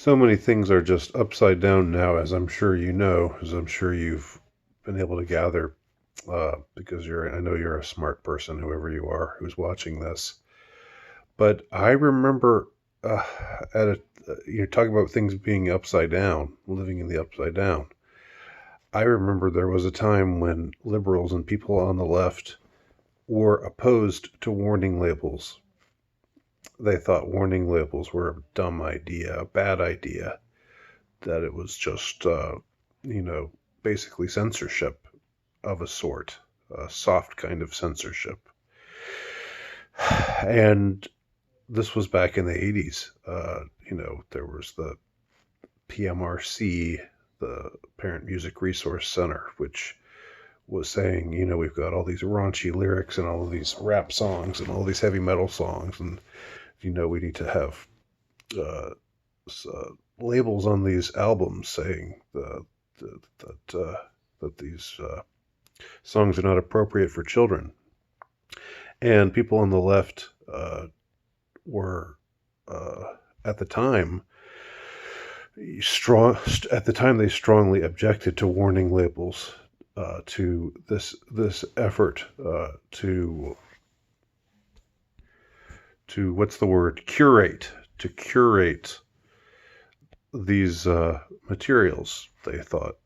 So many things are just upside down now, as I'm sure you know, as I'm sure you've been able to gather, because I know you're a smart person, whoever you are, who's watching this. But I remember, uh, you're talking about things being upside down, living in the upside down. I remember there was a time when liberals and people on the left were opposed to warning labels. They thought warning labels were a dumb idea, a bad idea, that it was just, you know, basically censorship of a sort, a soft kind of censorship. And this was back in the 80s. There was the PMRC, the Parent Music Resource Center, which was saying, we've got all these raunchy lyrics and all of these rap songs and all these heavy metal songs, and, we need to have uh, labels on these albums saying that these songs are not appropriate for children. And people on the left were at the time strong. At the time, they strongly objected to warning labels, to this effort to what's the word, curate these materials. They thought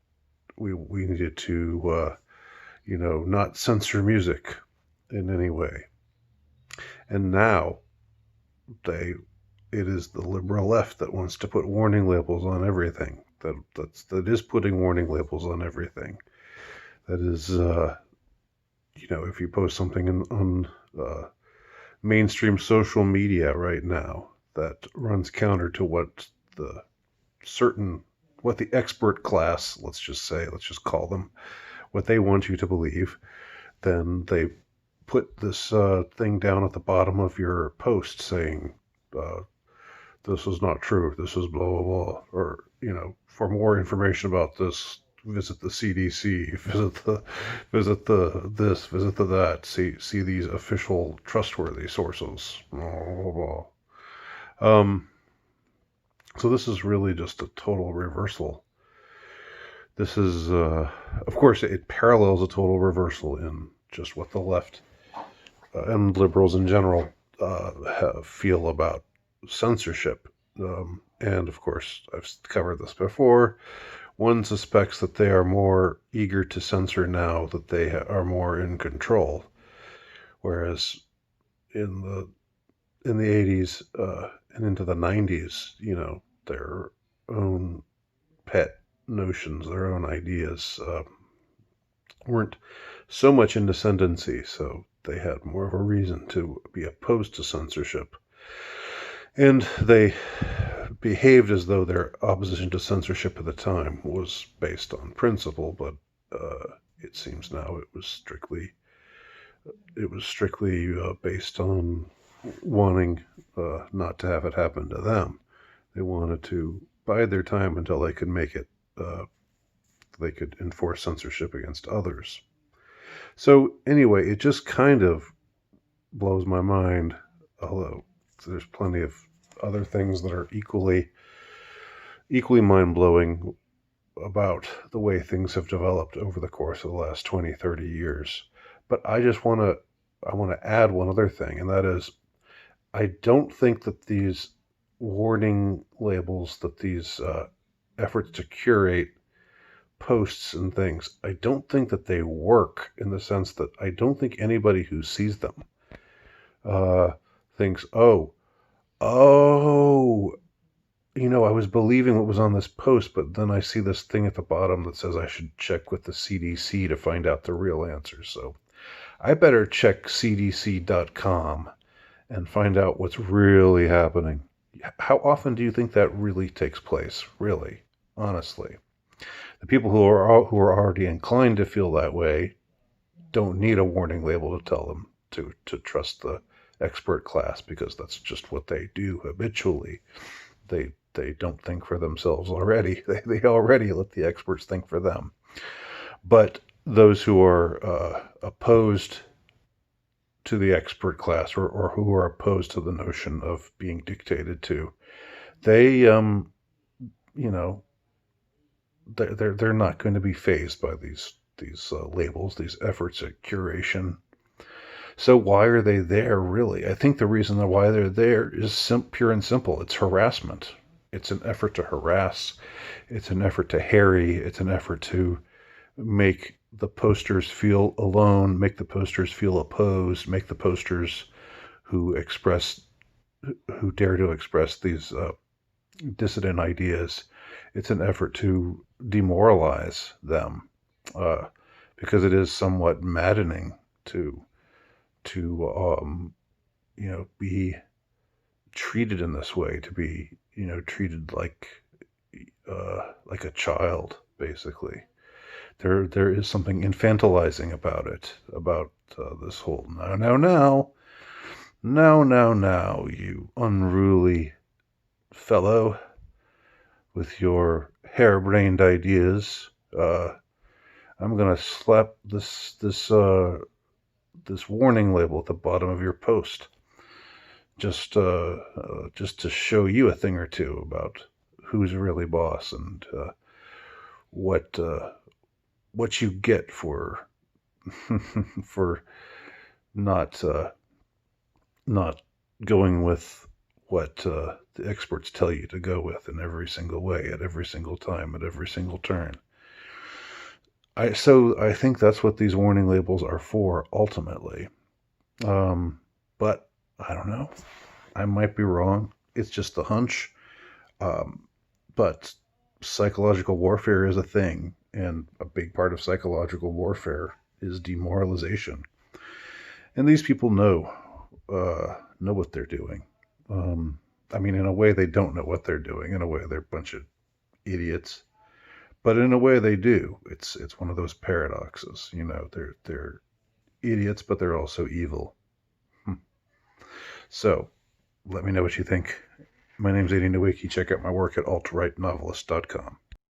we needed to not censor music in any way. And now they it is the liberal left that wants to put warning labels on everything. That is putting warning labels on everything. That is, if you post something on mainstream social media right now that runs counter to the what the expert class, let's just call them, what they want you to believe, then they put this thing down at the bottom of your post saying, this is not true, this is blah, blah, blah, or, for more information about this, visit the CDC, visit the that, see these official trustworthy sources, blah, blah, blah. So this is really just a total reversal. This is, of course, it parallels a total reversal in just what the left and liberals in general feel about censorship. And of course, I've covered this before. One suspects that they are more eager to censor now that they are more in control, whereas in the 80s and into the 90s, their own pet notions, their own ideas weren't so much in ascendancy, so they had more of a reason to be opposed to censorship. And they behaved as though their opposition to censorship at the time was based on principle, but it seems now it was strictly based on wanting not to have it happen to them. They wanted to bide their time until they could make it. They could enforce censorship against others. So anyway, it just kind of blows my mind, although there's plenty of other things that are equally mind-blowing about the way things have developed over the course of the last 20, 30 years. But I want to add one other thing, and that is, I don't think that these warning labels, that these efforts to curate posts and things, I don't think that they work, in the sense that I don't think anybody who sees them thinks, oh, I was believing what was on this post, but then I see this thing at the bottom that says I should check with the CDC to find out the real answer. So I better check CDC.com and find out what's really happening. How often do you think that really takes place? Really, honestly, the people who are already inclined to feel that way don't need a warning label to tell them to trust the expert class, because that's just what they do habitually. They don't think for themselves already. They already let the experts think for them. But those who are opposed to the expert class, or who are opposed to the notion of being dictated to, they you know, they're not going to be fazed by these labels, these efforts at curation. So why are they there, really? I think the reason why they're there is pure and simple. It's harassment. It's an effort to harass. It's an effort to harry. It's an effort to make the posters feel alone, make the posters feel opposed, make the posters who express, who dare to express these dissident ideas. It's an effort to demoralize them, uh, because it is somewhat maddening to be treated in this way, to be treated like a child, basically. There is something infantilizing about it, about this whole now, you unruly fellow with your harebrained ideas. I'm gonna slap this warning label at the bottom of your post, just to show you a thing or two about who's really boss, and what you get for for not not going with what the experts tell you to go with in every single way, at every single time, at every single turn. I think that's what these warning labels are for, ultimately. But I don't know. I might be wrong. It's just a hunch. But psychological warfare is a thing, and a big part of psychological warfare is demoralization. And these people know what they're doing. I mean, in a way, they don't know what they're doing. In a way, they're a bunch of idiots. But in a way, they do. It's one of those paradoxes. They're idiots, but they're also evil. So, let me know what you think. My name's Eddie Nowicki. Check out my work at altrightnovelist.com.